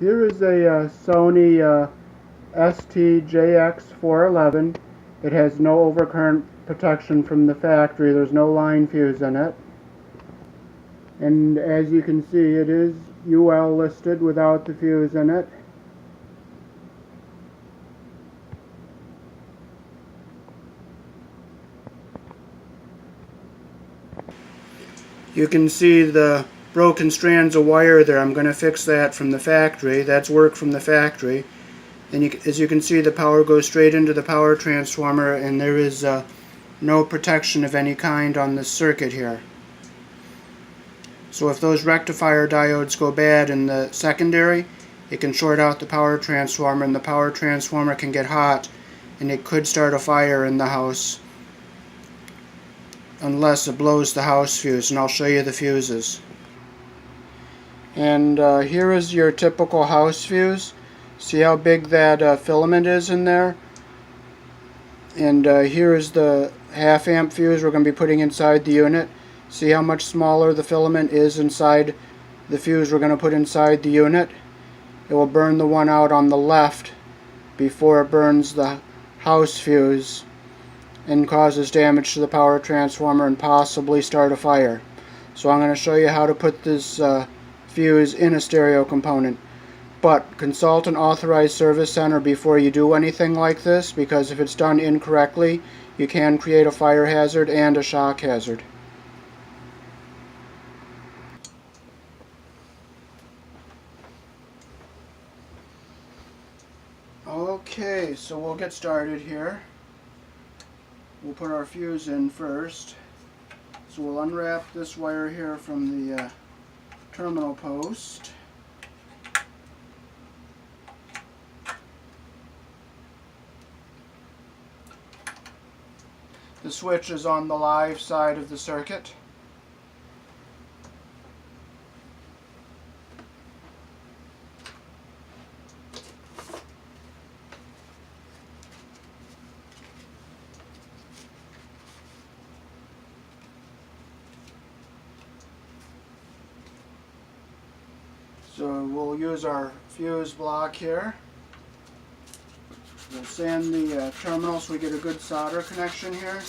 Here is a Sony ST-JX411. It has no overcurrent protection from the factory. There's no line fuse in it. And as you can see, it is UL listed without the fuse in it. You can see the broken strands of wire there. I'm going to fix that from the factory. That's work from the factory. And as you can see, the power goes straight into the power transformer, and there is no protection of any kind on this circuit here. So if those rectifier diodes go bad in the secondary, it can short out the power transformer, and the power transformer can get hot, and it could start a fire in the house unless it blows the house fuse, and I'll show you the fuses. And here is your typical house fuse. See how big that filament is in there? And here is the half amp fuse we're going to be putting inside the unit. See how much smaller the filament is inside the fuse we're going to put inside the unit? It will burn the one out on the left before it burns the house fuse and causes damage to the power transformer and possibly start a fire. So I'm going to show you how to put this fuse in a stereo component. But consult an authorized service center before you do anything like this, because if it's done incorrectly, you can create a fire hazard and a shock hazard. Okay, so we'll get started here. We'll put our fuse in first. So we'll unwrap this wire here from the terminal post. The switch is on the live side of the circuit. So we'll use our fuse block here. We'll sand the terminal so we get a good solder connection here.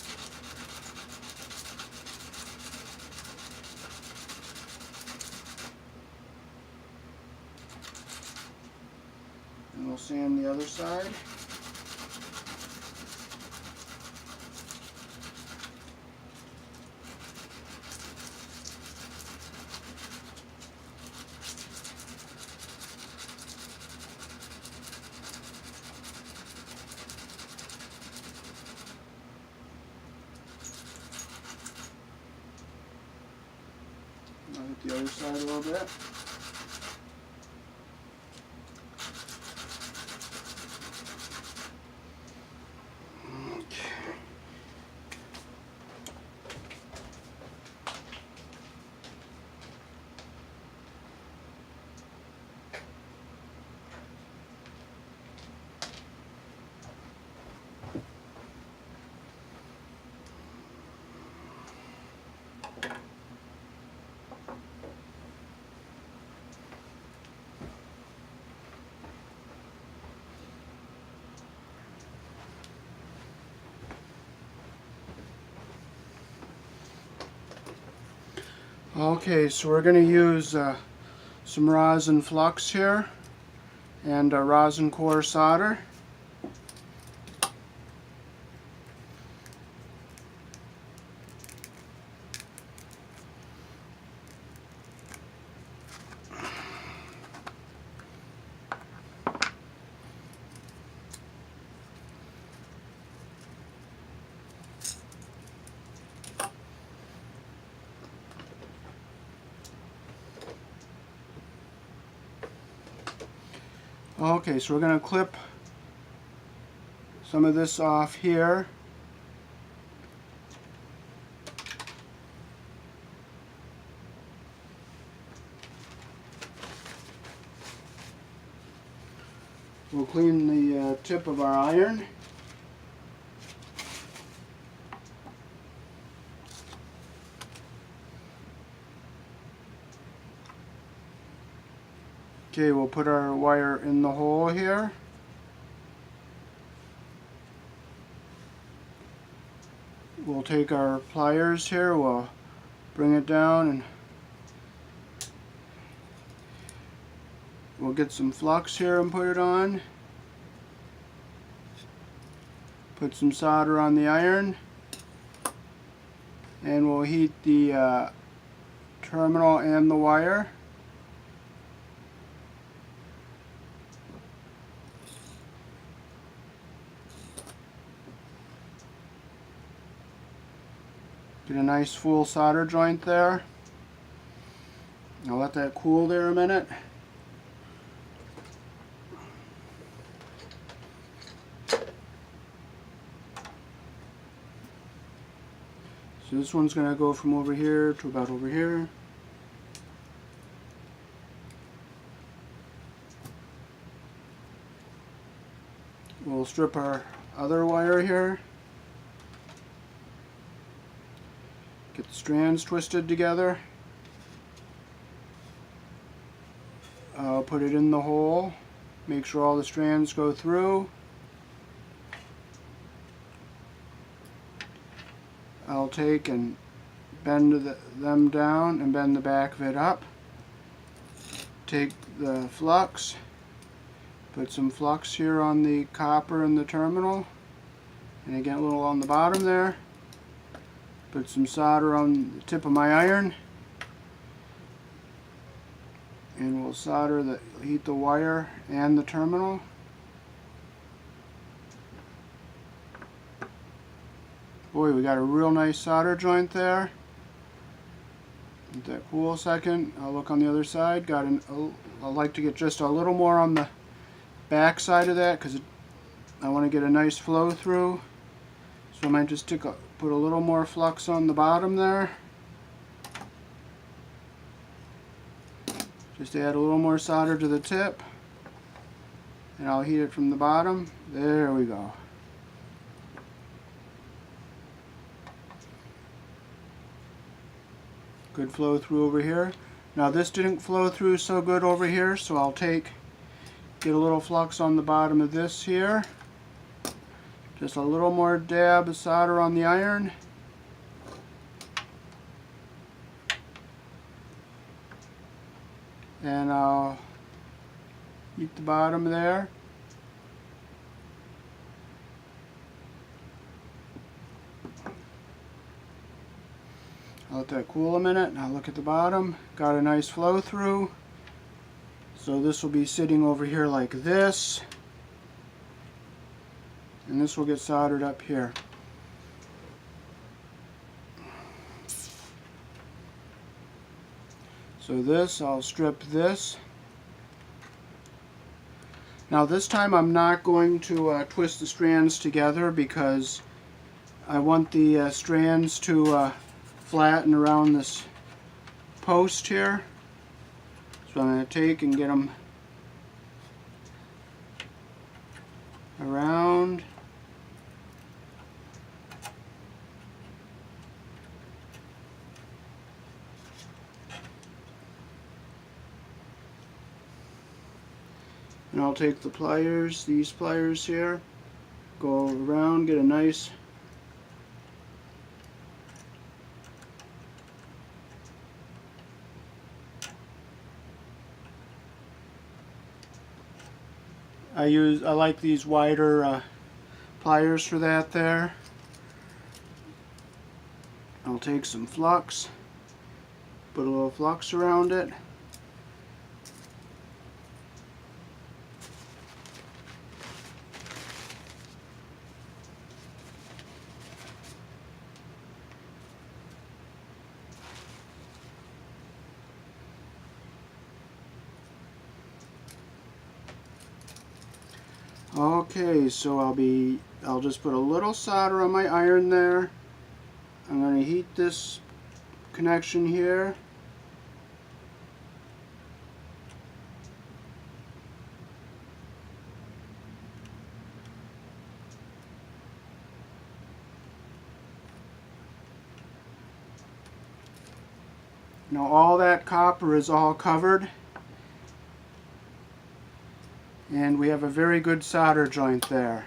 And we'll sand the other side. I'll hit the other side a little bit. Okay, so we're going to use some rosin flux here and rosin core solder. Okay, so we're going to clip some of this off here. We'll clean the tip of our iron. Okay, we'll put our wire in the hole here. We'll take our pliers here, we'll bring it down, and we'll get some flux here and put it on. Put some solder on the iron, and we'll heat the terminal and the wire. Get a nice full solder joint there. I'll let that cool there a minute. So this one's going to go from over here to about over here. We'll strip our other wire here. Get the strands twisted together. I'll put it in the hole. Make sure all the strands go through. I'll take and bend them down and bend the back of it up. Take the flux. Put some flux here on the copper in the terminal. And again a little on the bottom there. Put some solder on the tip of my iron, and we'll heat the wire and the terminal. Boy, we got a real nice solder joint there. Let that cool a second. I'll look on the other side. I like to get just a little more on the back side of that because I want to get a nice flow through. So I might just put a little more flux on the bottom there. Just add a little more solder to the tip. And I'll heat it from the bottom. There we go. Good flow through over here. Now this didn't flow through so good over here, so I'll get a little flux on the bottom of this here. Just a little more dab of solder on the iron. And I'll heat the bottom there. I'll let that cool a minute and I'll look at the bottom. Got a nice flow through. So this will be sitting over here like this. And this will get soldered up here. So I'll strip this. Now this time I'm not going to twist the strands together because I want the strands to flatten around this post here. So I'm going to take and get them around. And I'll take the pliers, these pliers here, go around, get a nice I like these wider pliers for that there. I'll take some flux, put a little flux around it. Okay, so I'll just put a little solder on my iron there. I'm going to heat this connection here. Now all that copper is all covered. And we have a very good solder joint there.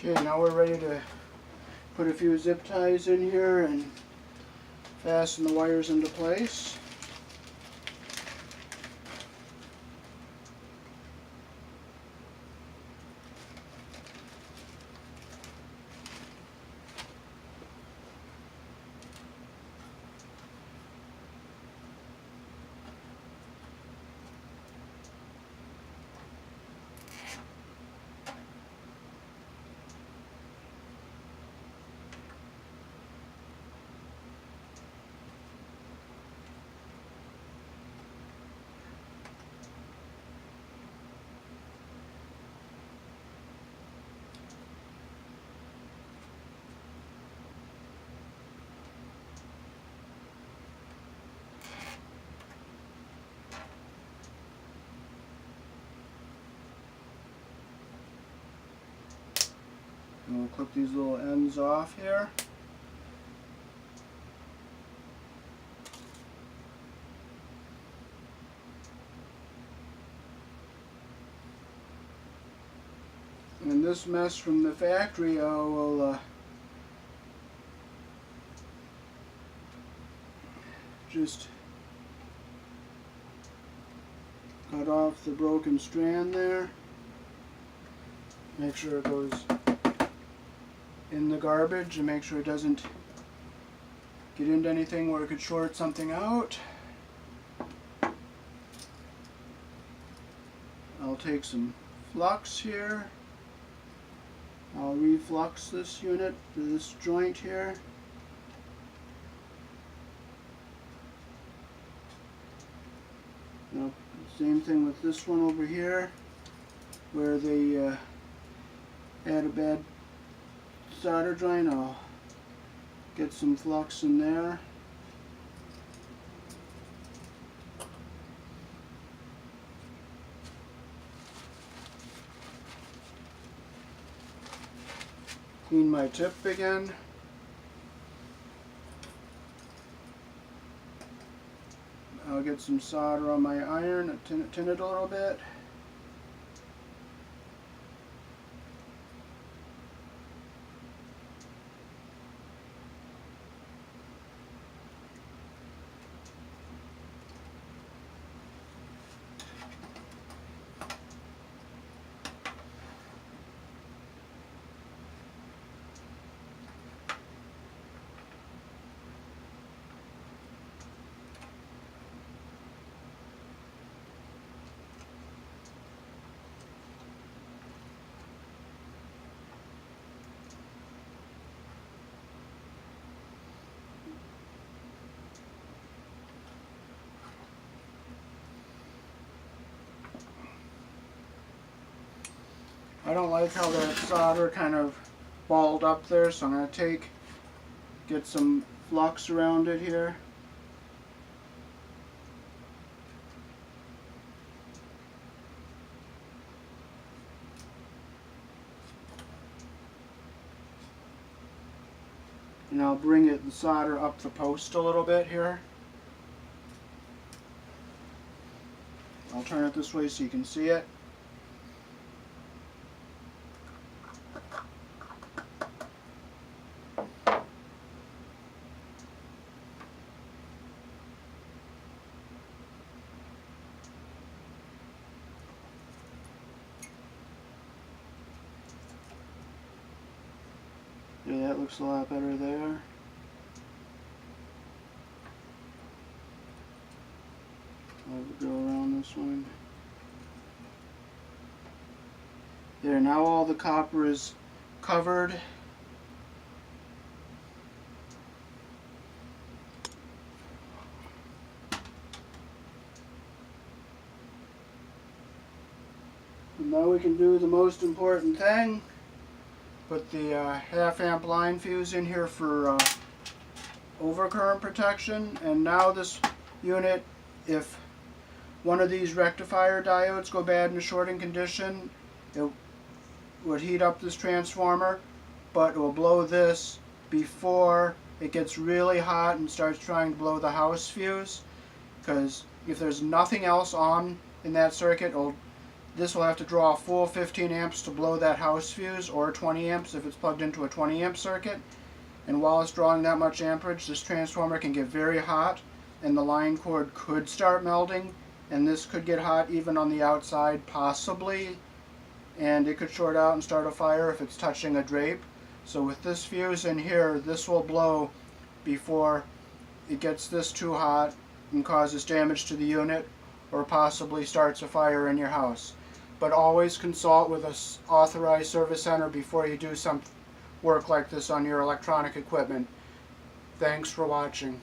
Okay, now we're ready to put a few zip ties in here and fasten the wires into place. And we'll clip these little ends off here. And this mess from the factory, I will just cut off the broken strand there. Make sure it goes in the garbage and make sure it doesn't get into anything where it could short something out. I'll take some flux here. I'll reflux this unit to this joint here. Now, same thing with this one over here, where they had a bad solder joint. I'll get some flux in there. Clean my tip again. I'll get some solder on my iron, tin it a little bit. I don't like how that solder kind of balled up there, so I'm going to get some flux around it here. And I'll bring the solder up the post a little bit here. I'll turn it this way so you can see it. Yeah, that looks a lot better there. I'll go around this one. There, now all the copper is covered. And now we can do the most important thing. Put the half amp line fuse in here for overcurrent protection. And now this unit, if one of these rectifier diodes go bad in a shorting condition, it would heat up this transformer, but it will blow this before it gets really hot and starts trying to blow the house fuse. Because if there's nothing else on in that circuit, this will have to draw a full 15 amps to blow that house fuse, or 20 amps if it's plugged into a 20 amp circuit. And while it's drawing that much amperage, this transformer can get very hot and the line cord could start melting, and this could get hot even on the outside, possibly, and it could short out and start a fire if it's touching a drape. So with this fuse in here, this will blow before it gets this too hot and causes damage to the unit, or possibly starts a fire in your house. But always consult with an authorized service center before you do some work like this on your electronic equipment. Thanks for watching.